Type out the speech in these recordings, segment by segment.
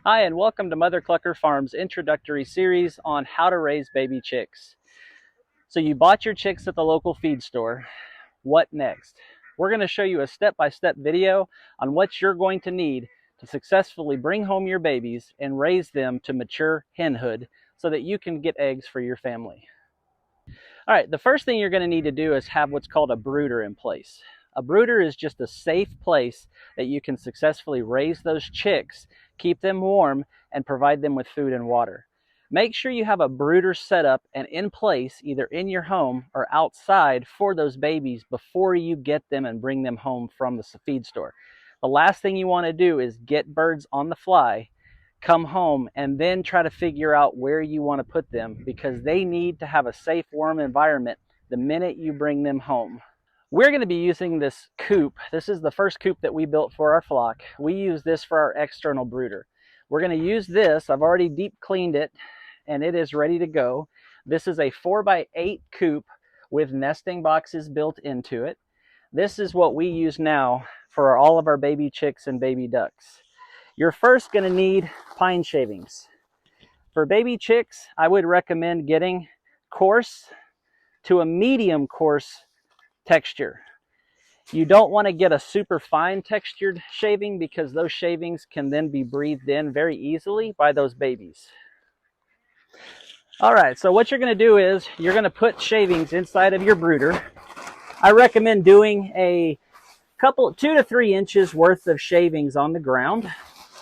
Hi, and welcome to Mother Clucker Farm's introductory series on how to raise baby chicks. So you bought your chicks at the local feed store. What next? We're going to show you a step-by-step video on what you're going to need to successfully bring home your babies and raise them to mature henhood so that you can get eggs for your family. All right, the first thing you're going to need to do is have what's called a brooder in place. A brooder is just a safe place that you can successfully raise those chicks, keep them warm, and provide them with food and water. Make sure you have a brooder set up and in place either in your home or outside for those babies before you get them and bring them home from the feed store. The last thing you want to do is get birds on the fly, come home, and then try to figure out where you want to put them, because they need to have a safe, warm environment the minute you bring them home. We're going to be using this coop. This is the first coop that we built for our flock. We use this for our external brooder. We're going to use this. I've already deep cleaned it and it is ready to go. This is a 4x8 coop with nesting boxes built into it. This is what we use now for all of our baby chicks and baby ducks. You're first going to need pine shavings. For baby chicks, I would recommend getting coarse to a medium coarse texture. You don't want to get a super fine textured shaving because those shavings can then be breathed in very easily by those babies. All right, so what you're going to do is you're going to put shavings inside of your brooder. I recommend doing a couple, 2 to 3 inches worth of shavings on the ground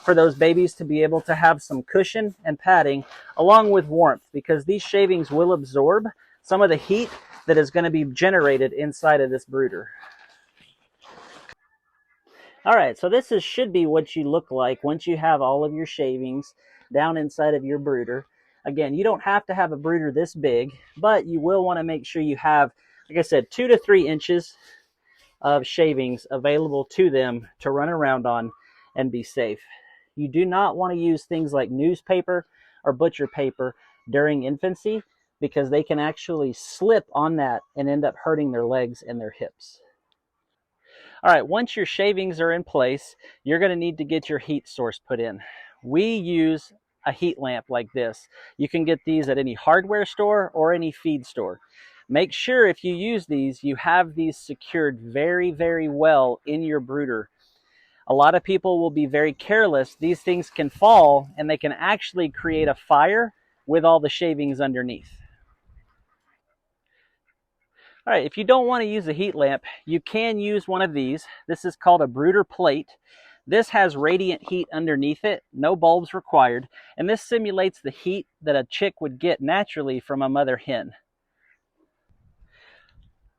for those babies to be able to have some cushion and padding along with warmth, because these shavings will absorb some of the heat that is going to be generated inside of this brooder. All right, so this should be what you look like once you have all of your shavings down inside of your brooder. Again, you don't have to have a brooder this big, but you will want to make sure you have, like I said, 2 to 3 inches of shavings available to them to run around on and be safe. You do not want to use things like newspaper or butcher paper during infancy, because they can actually slip on that and end up hurting their legs and their hips. All right, once your shavings are in place, you're going to need to get your heat source put in. We use a heat lamp like this. You can get these at any hardware store or any feed store. Make sure if you use these, you have these secured very, very well in your brooder. A lot of people will be very careless. These things can fall and they can actually create a fire with all the shavings underneath. All right, if you don't want to use a heat lamp, you can use one of these. This is called a brooder plate. This has radiant heat underneath it, no bulbs required, and this simulates the heat that a chick would get naturally from a mother hen.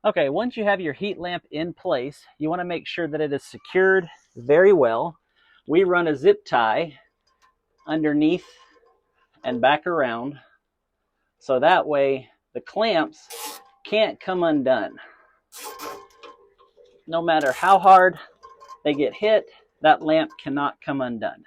Okay, once you have your heat lamp in place, you want to make sure that it is secured very well. We run a zip tie underneath and back around, so that way the clamps can't come undone. No matter how hard they get hit, that lamp cannot come undone.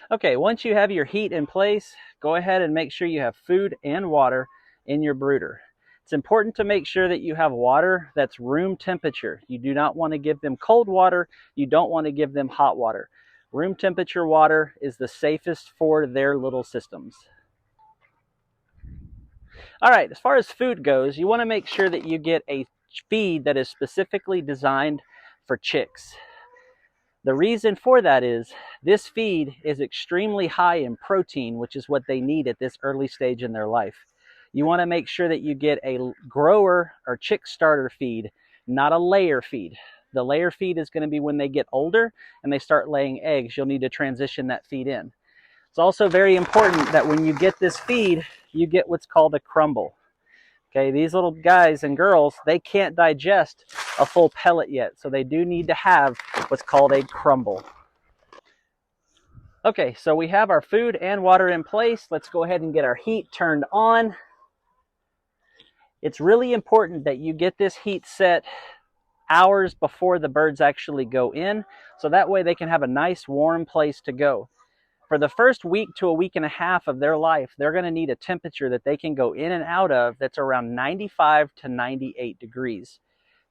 Okay, once you have your heat in place, go ahead and make sure you have food and water in your brooder. It's important to make sure that you have water that's room temperature. You do not want to give them cold water. You don't want to give them hot water. Room temperature water is the safest for their little systems. All right, as far as food goes, you want to make sure that you get a feed that is specifically designed for chicks. The reason for that is this feed is extremely high in protein, which is what they need at this early stage in their life. You want to make sure that you get a grower or chick starter feed, not a layer feed. The layer feed is going to be when they get older and they start laying eggs. You'll need to transition that feed in. It's also very important that when you get this feed, you get what's called a crumble. Okay, these little guys and girls, they can't digest a full pellet yet, so they do need to have what's called a crumble. Okay, so we have our food and water in place. Let's go ahead and get our heat turned on. It's really important that you get this heat set hours before the birds actually go in, so that way they can have a nice warm place to go. For the first week to a week and a half of their life, they're going to need a temperature that they can go in and out of that's around 95 to 98 degrees.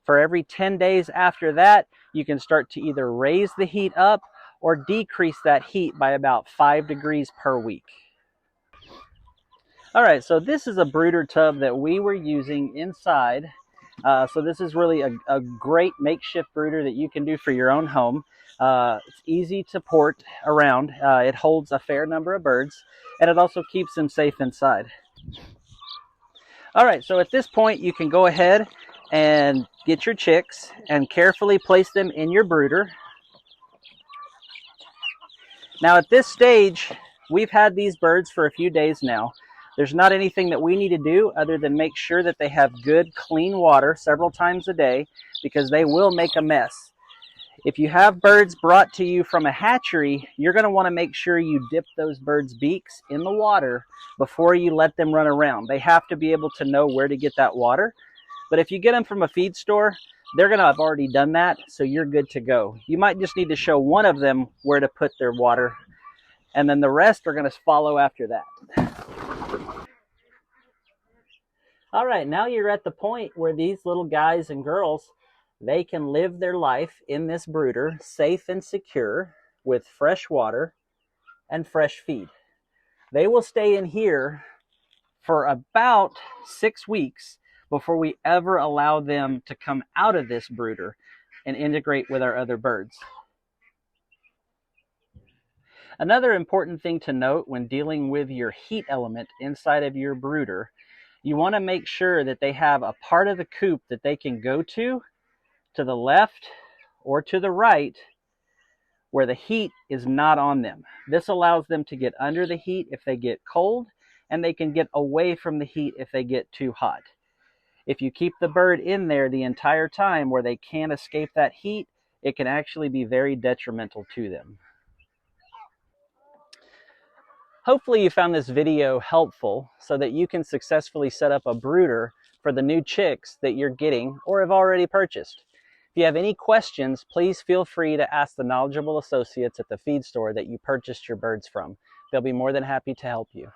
For every 10 days after that, you can start to either raise the heat up or decrease that heat by about 5 degrees per week. All right, so this is a brooder tub that we were using inside. So this is really a great makeshift brooder that you can do for your own home. It's easy to port around. It holds a fair number of birds, and it also keeps them safe inside. All right, so at this point, you can go ahead and get your chicks and carefully place them in your brooder. Now at this stage, we've had these birds for a few days now. There's not anything that we need to do other than make sure that they have good, clean water several times a day, because they will make a mess. If you have birds brought to you from a hatchery, you're going to want to make sure you dip those birds' beaks in the water before you let them run around. They have to be able to know where to get that water. But if you get them from a feed store, they're going to have already done that, so you're good to go. You might just need to show one of them where to put their water, and then the rest are going to follow after that. All right, now you're at the point where these little guys and girls, they can live their life in this brooder, safe and secure, with fresh water and fresh feed. They will stay in here for about 6 weeks before we ever allow them to come out of this brooder and integrate with our other birds. Another important thing to note when dealing with your heat element inside of your brooder, you want to make sure that they have a part of the coop that they can go to the left or to the right, where the heat is not on them. This allows them to get under the heat if they get cold, and they can get away from the heat if they get too hot. If you keep the bird in there the entire time where they can't escape that heat, it can actually be very detrimental to them. Hopefully you found this video helpful so that you can successfully set up a brooder for the new chicks that you're getting or have already purchased. If you have any questions, please feel free to ask the knowledgeable associates at the feed store that you purchased your birds from. They'll be more than happy to help you.